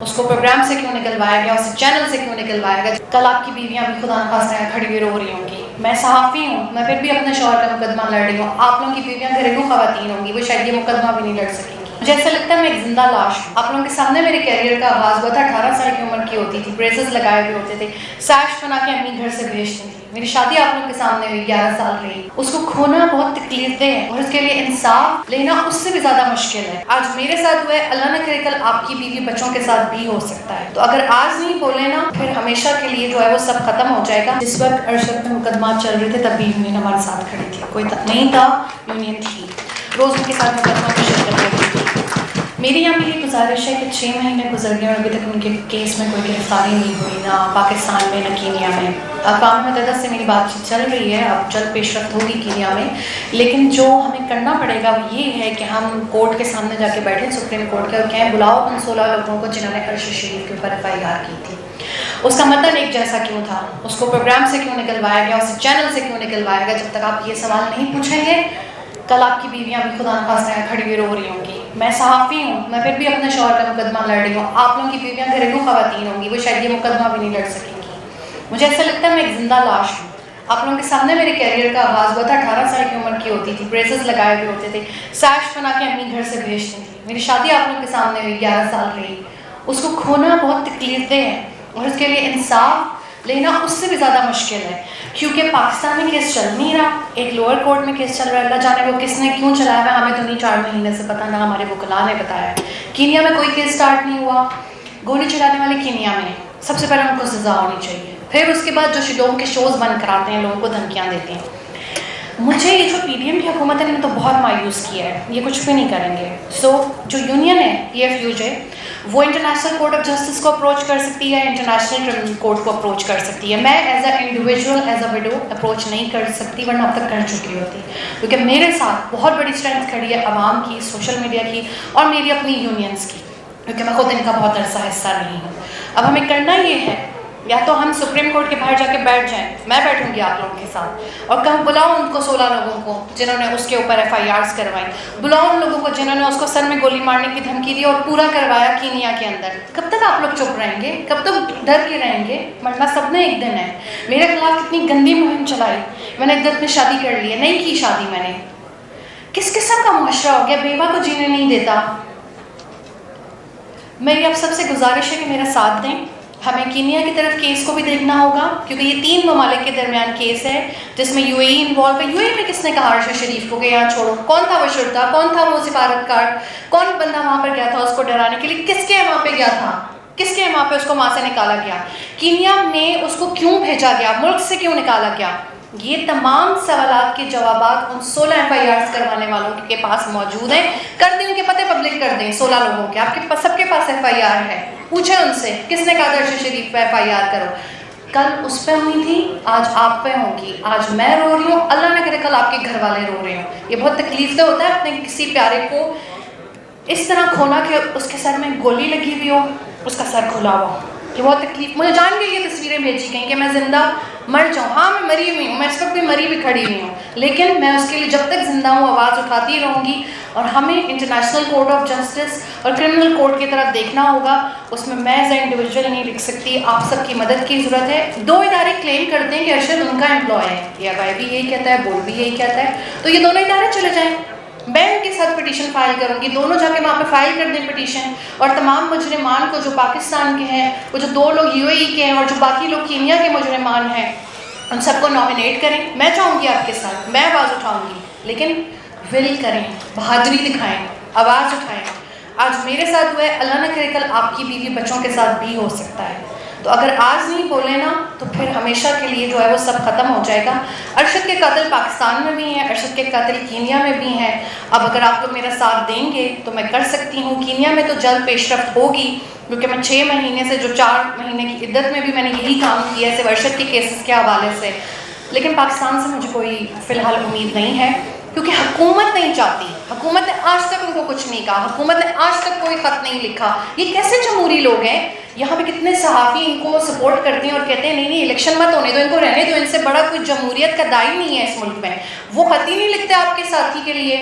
उसको प्रोग्राम से क्यों निकलवाया गया, उसे चैनल से क्यों निकलवाया गया। कल आपकी बीवियां भी खुदा न खास्ता खड़ी हुई रो रही होंगी। मैं सहाफ़ी हूँ, मैं फिर भी अपने शौहर का मुकदमा लड़ रही हूँ। आप लोगों की बीवियां घरेलू खवातीन होंगी, वो शायद ये मुकदमा भी नहीं लड़ सकेंगी। मुझे ऐसा लगता है मैं एक जिंदा लाश हूँ। आप लोगों के सामने मेरे कैरियर का आगाज हुआ था। 18 साल की उम्र की होती थी, ब्रेसेस लगाए हुए होते थे, सैश बना के अम्मी घर से भेजती थी। मेरी शादी आप लोगों के सामने हुई, 11 साल रही। उसको खोना बहुत तकलीफ है और उसके लिए इंसाफ लेना उससे भी ज्यादा मुश्किल है। आज मेरे साथ हुआ है, अल्लाह न करे कल आपकी बीवी बच्चों के साथ भी हो सकता है। तो अगर आज नहीं बोले ना, फिर हमेशा के लिए जो है वो सब खत्म हो जाएगा। जिस वक्त अरशद में मुकदमा चल रहे थे तब भी यूनियन हमारे साथ खड़ी थी। कोई नहीं था, यूनियन थी, रोज उनके साथ मुकदमा में शिरकत करती थी। मेरी यहाँ मेरी गुजारिश है कि 6 महीने गुजर गए और अभी तक उनके केस में कोई गिरफ्तारी नहीं हुई, ना पाकिस्तान में, ना कीनिया में। अक़वाम मुत्तहिदा से मेरी बातचीत चल रही है, अब जल्द पेशरफ्त होगी कीनिया में। लेकिन जो हमें करना पड़ेगा वो ये है कि हम कोर्ट के सामने जाके बैठे, सुप्रीम कोर्ट के, और कहें बुलाओ उन 16 लोगों को जिन्होंने अरशद शरीफ के ऊपर FIR की थी। उसका मतलब एक जैसा क्यों था, उसको प्रोग्राम से क्यों निकलवाया गया, उसे चैनल से क्यों निकलवाया गया। जब तक आप ये सवाल नहीं पूछेंगे, कल आपकी बीवियां भी खुदा न खास्ता खड़ी हुई रो रही होंगी। मैं सहाफ़ी हूँ, मैं फिर भी अपने शौहर का मुकदमा लड़ रही हूँ। आप लोगों की बीवियां घरेलू खवातीन होंगी, वो शायद ये मुकदमा भी नहीं लड़ सकेंगी। मुझे ऐसा लगता है मैं एक जिंदा लाश हूँ। आप लोगों के सामने मेरे कैरियर का आगाज हुआ था। 18 साल की उम्र की होती थी, ब्रेसेस लगाए हुए होते थे, सैश बना के अम्मी घर से भेजती थी। मेरी शादी आप लोगों के सामने हुई, 11 साल रही। उसको खोना बहुत तकलीफ है और उसके लिए इंसाफ लेना उससे भी ज़्यादा मुश्किल है, क्योंकि पाकिस्तान में केस चल नहीं रहा। एक लोअर कोर्ट में केस चल रहा है, अल्लाह जाने वो किसने क्यों चलाया है, हमें तो नहीं 4 महीने से पता, ना हमारे वकला ने बताया। कीनिया में कोई केस स्टार्ट नहीं हुआ। गोली चलाने वाले कीनिया में, सबसे पहले उनको सज़ा होनी चाहिए। फिर उसके बाद जो लोगों के शोज़ बंद कराते हैं, लोगों को धमकियाँ देते हैं। मुझे ये जो PDM की हुकूमत है इन्होंने तो बहुत मायूस किया है, ये कुछ भी नहीं करेंगे। सो जो यूनियन है PFUJ, वो इंटरनेशनल कोर्ट ऑफ जस्टिस को अप्रोच कर सकती है, इंटरनेशनल क्रिमिनल कोर्ट को अप्रोच कर सकती है। मैं as a individual, as a widow approach नहीं कर सकती, वरना अब तक कर चुकी होती, क्योंकि मेरे साथ बहुत बड़ी स्ट्रेंथ खड़ी है अवाम की, सोशल मीडिया की और मेरी अपनी यूनियंस की, क्योंकि मैं खुद इनका बहुत अरसा हिस्सा नहीं हूँ। अब हमें करना ये है, या तो हम सुप्रीम कोर्ट के बाहर जाके बैठ जाएं, मैं बैठूंगी आप लोगों के साथ, और कहूँ बुलाओ उनको 16 लोगों को जिन्होंने उसके ऊपर FIRs करवाई, बुलाओ उन लोगों को जिन्होंने उसको सर में गोली मारने की धमकी दी और पूरा करवाया कीनिया के अंदर। कब तक आप लोग चुप रहेंगे, कब तक डर के रहेंगे? मरना सबने एक दिन है। मेरे खिलाफ कितनी गंदी मुहिम चलाई, मैंने इद्दत में शादी कर ली है, नहीं की शादी मैंने। किस किस्म का मुआशरा हो गया, बेवा को जीने नहीं देता। मेरी आप सबसे गुजारिश है कि मेरा साथ दें। हमें कीनिया की तरफ केस को भी देखना होगा, क्योंकि ये 3 ममालिक के दरमियान केस है जिसमें UAE इन्वॉल्व है। UAE में किसने कहा अरशद शरीफ को कि यहाँ छोड़ो? कौन था वो शुरता, कौन था वो सिफारतकार, कौन बंदा वहाँ पर गया था उसको डराने के लिए? किसके वहाँ पे गया था, किसके वहाँ पे उसको वहाँ से निकाला गया? कीनिया में उसको क्यों भेजा गया, मुल्क से क्यों निकाला गया? ये तमाम सवालात के जवाबात उन 16 FIRs करवाने वालों के पास मौजूद हैं। कर दें, उनके पते पब्लिक कर दें। 16 लोगों के, आपके पास, सबके पास FIR है। पूछे उनसे किसने कहा था अरशद शरीफ पे FIR करो। कल उस पे हुई थी, आज आप पे होगी। आज मैं रो रही हूँ, अल्लाह न करे कल आपके घर वाले रो रहे हो। ये बहुत तकलीफ से होता है अपने किसी प्यारे को इस तरह खोना कि उसके सर में गोली लगी हुई हो, उसका सर खुला हुआ। ये बहुत तकलीफ। मुझे जान के ये तस्वीरें भेजी गई कि मैं जिंदा मर जाऊँ। हाँ, मैं मरी हुई हूँ, मैं इस वक्त भी मरी हुई खड़ी हुई हूँ, लेकिन मैं उसके लिए जब तक जिंदा हूँ आवाज़ उठाती रहूँगी। और हमें इंटरनेशनल कोर्ट ऑफ जस्टिस और क्रिमिनल कोर्ट की तरफ देखना होगा। उसमें मैं एज ए इंडिविजुअल नहीं लिख सकती, आप सबकी मदद की ज़रूरत है। 2 इदारे क्लेम करते हैं कि अरशद उनका एम्प्लॉय है, PFI भी यही कहता है, बोर्ड भी यही कहता है, तो ये दोनों इदारे चले जाएँ। मैं उनके साथ पिटीशन फाइल करूंगी, दोनों जाके वहाँ पे फाइल कर दें पिटीशन। और तमाम मुजरिमान को जो पाकिस्तान के हैं, वो जो 2 लोग UAE के हैं और जो बाकी लोग कीनिया के मुजरिमान हैं, उन सबको नॉमिनेट करें। मैं चाहूँगी आपके साथ, मैं आवाज़ उठाऊँगी, लेकिन विल करें, बहादुरी दिखाएं, आवाज़ उठाएं। आज मेरे साथ हुआ है, अल्लाह न करे कल आपकी बीवी बच्चों के साथ भी हो सकता है। तो अगर आज नहीं बोले ना, तो फिर हमेशा के लिए जो है वो सब खत्म हो जाएगा। अरशद के कातिल पाकिस्तान में भी हैं, अरशद के कातिल कीनिया में भी हैं। अब अगर आप लोग मेरा साथ देंगे तो मैं कर सकती हूँ। कीनिया में तो जल्द पेशरफ्त होगी, क्योंकि मैं 6 महीने से, जो 4 महीने की इद्दत में भी मैंने यही काम किया है, सिर्फ अरशद के केसेस के हवाले से। लेकिन पाकिस्तान से मुझे कोई फ़िलहाल उम्मीद नहीं है, क्योंकि हुकूमत नहीं चाहती। हुकूमत ने आज तक उनको कुछ नहीं कहा, हुकूमत ने आज तक कोई ख़त नहीं लिखा। ये कैसे जमहूरी लोग हैं? यहाँ पे कितने सहाफ़ी इनको सपोर्ट करते हैं और कहते हैं नहीं नहीं इलेक्शन मत होने दो, इनको रहने दो, इनसे बड़ा कोई जमहूरियत का दाई नहीं है इस मुल्क में। वो ख़त ही नहीं लिखते आपके साथी के लिए।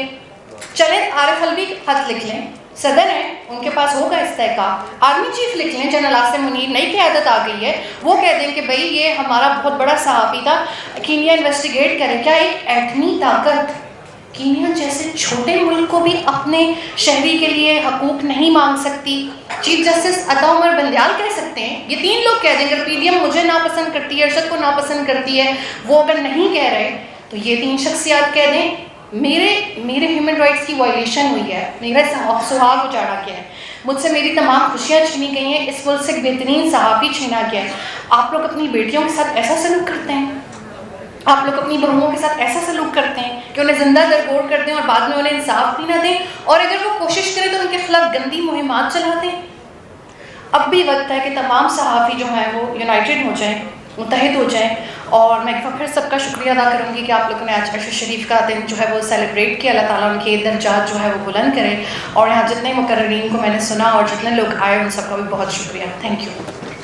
चलें आरिफ अलवी खत लिख लें, सदन है, उनके पास होगा इस्तेहकाम। आर्मी चीफ लिख लें, जनरल आसिम मुनीर, नई क़यादत आ गई है, वो कह दें कि भाई ये हमारा बहुत बड़ा सहाफ़ी था, कीनिया इन्वेस्टिगेट करें। क्या एक एटमी ताकत कीनिया जैसे छोटे मुल्क को भी अपने शहरी के लिए हकूक़ नहीं मांग सकती? चीफ जस्टिस अता उमर बंदयाल कह सकते हैं, ये 3 लोग कह दें। अगर PDM मुझे नापसंद करती है, अरशद को नापसंद करती है, वो अगर नहीं कह रहे तो ये 3 शख्सियात कह दें मेरे ह्यूमन राइट्स की वायलेशन हुई है, मेरा सुहाग उजाड़ा गया है, मुझसे मेरी तमाम खुशियाँ छीनी गई हैं, इस मुल्क से एक बेहतरीन सहाफ़ी छीना गया है। आप लोग अपनी बेटियों के साथ ऐसा सलूक करते हैं, आप लोग अपनी बहुओं के साथ ऐसा सलूक करते हैं कि उन्हें ज़िंदा दरगोर कर दें और बाद में उन्हें इंसाफ भी ना दें, और अगर वो कोशिश करें तो उनके खिलाफ गंदी मुहिमात चला दें। अब भी वक्त है कि तमाम सहाफ़ी जो हैं वो यूनाइटेड हो जाएं, मुत्तहिद हो जाएं। और मैं एक बार फिर सबका शुक्रिया अदा करूँगी कि आप लोगों ने आज अर्श शरीफ का दिन जो है वो सेलिब्रेट किया। अल्लाह ताला उनके दर्जात जो है वो बुलंद करे। और यहाँ जितने मुकर्ररीन को मैंने सुना और जितने लोग आए उन सबका भी बहुत शुक्रिया। Thank you.